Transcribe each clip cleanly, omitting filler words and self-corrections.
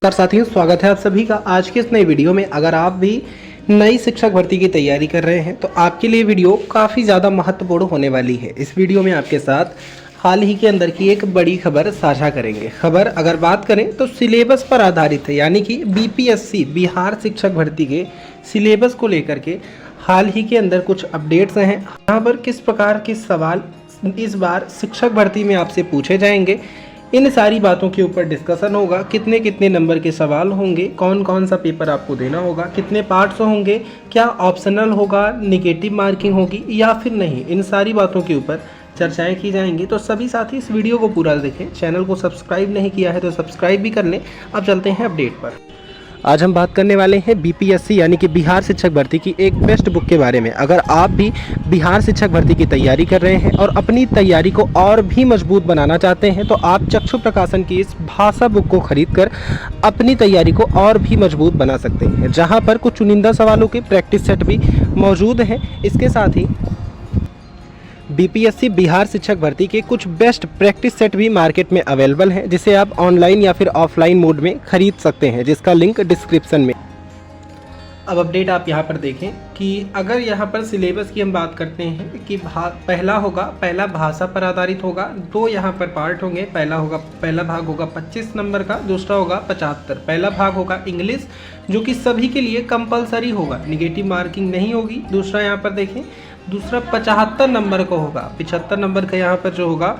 नमस्कार साथियों, स्वागत है आप सभी का आज के इस नई वीडियो में। अगर आप भी नई शिक्षक भर्ती की तैयारी कर रहे हैं तो आपके लिए वीडियो काफ़ी ज़्यादा महत्वपूर्ण होने वाली है। इस वीडियो में आपके साथ हाल ही के अंदर की एक बड़ी खबर साझा करेंगे। खबर अगर बात करें तो सिलेबस पर आधारित है, यानी कि बीपीएससी बिहार शिक्षक भर्ती के सिलेबस को लेकर के हाल ही के अंदर कुछ अपडेट्स हैं। यहाँ पर किस प्रकार के सवाल इस बार शिक्षक भर्ती में आपसे पूछे जाएंगे, इन सारी बातों के ऊपर डिस्कशन होगा। कितने कितने नंबर के सवाल होंगे, कौन कौन सा पेपर आपको देना होगा, कितने पार्ट्स होंगे, क्या ऑप्शनल होगा, निगेटिव मार्किंग होगी या फिर नहीं, इन सारी बातों के ऊपर चर्चाएं की जाएंगी। तो सभी साथी इस वीडियो को पूरा देखें। चैनल को सब्सक्राइब नहीं किया है तो सब्सक्राइब भी कर लें। अब चलते हैं अपडेट पर। आज हम बात करने वाले हैं बीपीएससी यानी कि बिहार शिक्षक भर्ती की एक बेस्ट बुक के बारे में। अगर आप भी बिहार शिक्षक भर्ती की तैयारी कर रहे हैं और अपनी तैयारी को और भी मजबूत बनाना चाहते हैं तो आप चक्षु प्रकाशन की इस भाषा बुक को खरीदकर अपनी तैयारी को और भी मजबूत बना सकते हैं, जहां पर कुछ चुनिंदा सवालों के प्रैक्टिस सेट भी मौजूद हैं। इसके साथ ही बीपीएससी बिहार शिक्षक भर्ती के कुछ बेस्ट प्रैक्टिस सेट भी मार्केट में अवेलेबल हैं, जिसे आप ऑनलाइन या फिर ऑफलाइन मोड में खरीद सकते हैं, जिसका लिंक डिस्क्रिप्शन में। अब अपडेट आप यहाँ पर देखें कि अगर यहाँ पर सिलेबस की हम बात करते हैं कि पहला भाषा पर आधारित होगा। दो यहाँ पर पार्ट होंगे। पहला भाग होगा 25 नंबर का, दूसरा होगा 75। पहला भाग होगा इंग्लिश, जो कि सभी के लिए कंपलसरी होगा, निगेटिव मार्किंग नहीं होगी। दूसरा यहाँ पर देखें, दूसरा 75 नंबर का होगा। 75 नंबर का यहाँ पर जो होगा,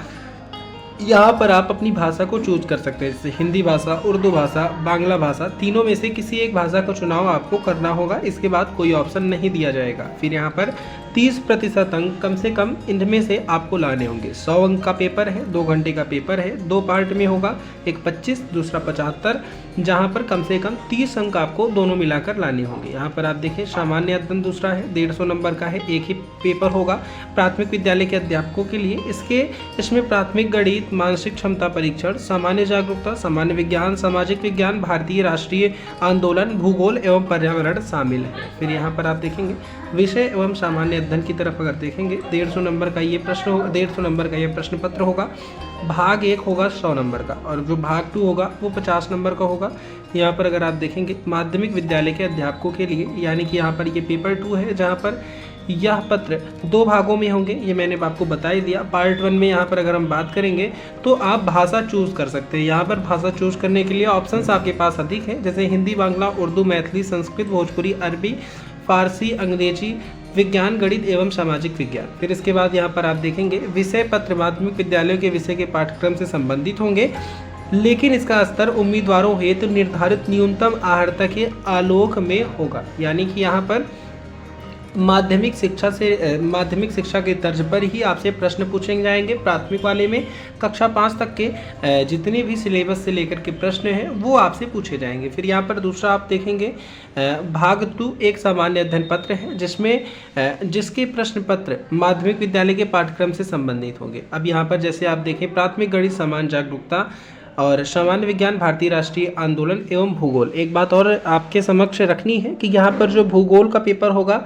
यहाँ पर आप अपनी भाषा को चूज कर सकते हैं, जैसे हिंदी भाषा, उर्दू भाषा, बांग्ला भाषा, तीनों में से किसी एक भाषा का चुनाव आपको करना होगा। इसके बाद कोई ऑप्शन नहीं दिया जाएगा। फिर यहाँ पर 30% अंक कम से कम इनमें से आपको लाने होंगे। 100 अंक का पेपर है, 2 घंटे का पेपर है, 2 पार्ट में होगा, एक 25 दूसरा 75, जहाँ पर कम से कम 30 अंक आपको दोनों मिलाकर लाने होंगे। यहाँ पर आप देखें सामान्य अध्ययन दूसरा है, 150 नंबर का है, एक ही पेपर होगा प्राथमिक विद्यालय के अध्यापकों के लिए। इसमें प्राथमिक गणित, मानसिक क्षमता परीक्षण, सामान्य जागरूकता, सामान्य विज्ञान, सामाजिक विज्ञान, भारतीय राष्ट्रीय आंदोलन, भूगोल एवं पर्यावरण शामिल है। फिर यहाँ पर आप देखेंगे विषय एवं सामान्य अध्ययन की तरफ अगर देखेंगे, 150 नंबर का ये प्रश्न होगा, 150 नंबर का ये प्रश्न पत्र होगा। भाग 1 होगा 100 नंबर का और जो भाग 2 होगा वो 50 नंबर का होगा। यहाँ पर अगर आप देखेंगे माध्यमिक विद्यालय के अध्यापकों के लिए, यानी कि यहाँ पर ये पेपर 2 है, जहाँ पर यह पत्र 2 भागों में होंगे। ये मैंने आपको बता ही दिया। पार्ट 1 में यहाँ पर अगर हम बात करेंगे तो आप भाषा चूज कर सकते हैं। यहाँ पर भाषा चूज करने के लिए ऑप्शंस आपके पास अधिक हैं, जैसे हिंदी, बांग्ला, उर्दू, मैथिली, संस्कृत, भोजपुरी, अरबी, फारसी, अंग्रेजी, विज्ञान, गणित एवं सामाजिक विज्ञान। फिर इसके बाद यहाँ पर आप देखेंगे विषय पत्र माध्यमिक विद्यालयों के विषय के पाठ्यक्रम से संबंधित होंगे, लेकिन इसका स्तर उम्मीदवारों हेतु निर्धारित न्यूनतम अर्हता के आलोक में होगा। यानी कि यहाँ पर माध्यमिक शिक्षा के तर्ज पर ही आपसे प्रश्न पूछे जाएंगे। प्राथमिक वाले में कक्षा 5 तक के जितने भी सिलेबस से लेकर के प्रश्न हैं वो आपसे पूछे जाएंगे। फिर यहाँ पर दूसरा आप देखेंगे भाग 2 एक सामान्य अध्ययन पत्र है, जिसके प्रश्न पत्र माध्यमिक विद्यालय के पाठ्यक्रम से संबंधित होंगे। अब यहाँ पर जैसे आप देखें प्राथमिक गणित, सामान्य जागरूकता और सामान्य विज्ञान, भारतीय राष्ट्रीय आंदोलन एवं भूगोल। एक बात और आपके समक्ष रखनी है कि यहाँ पर जो भूगोल का पेपर होगा,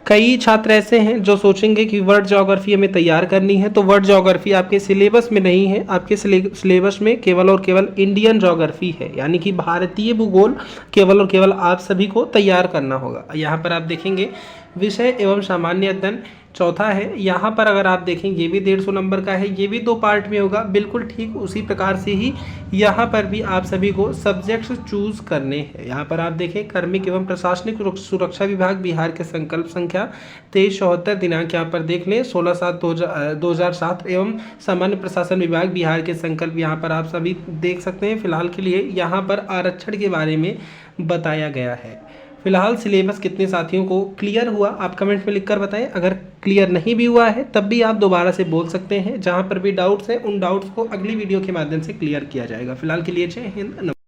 कई छात्र ऐसे हैं जो सोचेंगे कि वर्ल्ड ज्योग्राफी हमें तैयार करनी है, तो वर्ल्ड ज्योग्राफी आपके सिलेबस में नहीं है। आपके सिलेबस में केवल और केवल इंडियन ज्योग्राफी है, यानी कि भारतीय भूगोल केवल और केवल आप सभी को तैयार करना होगा। यहाँ पर आप देखेंगे विषय एवं सामान्य अध्ययन चौथा है। यहाँ पर अगर आप देखें ये भी 150 नंबर का है, ये भी 2 पार्ट में होगा। बिल्कुल ठीक उसी प्रकार से ही यहाँ पर भी आप सभी को सब्जेक्ट्स चूज करने हैं। यहाँ पर आप देखें कार्मिक एवं प्रशासनिक सुरक्षा विभाग बिहार के संकल्प संख्या 2374 दिनांक यहाँ पर देख लें 16/7/2007 एवं सामान्य प्रशासन विभाग बिहार के संकल्प यहाँ पर आप सभी देख सकते हैं। फिलहाल के लिए यहाँ पर आरक्षण के बारे में बताया गया है। फिलहाल सिलेबस कितने साथियों को क्लियर हुआ आप कमेंट में लिखकर बताएं। अगर क्लियर नहीं भी हुआ है तब भी आप दोबारा से बोल सकते हैं। जहां पर भी डाउट्स हैं उन डाउट्स को अगली वीडियो के माध्यम से क्लियर किया जाएगा। फिलहाल के लिए जय हिंद।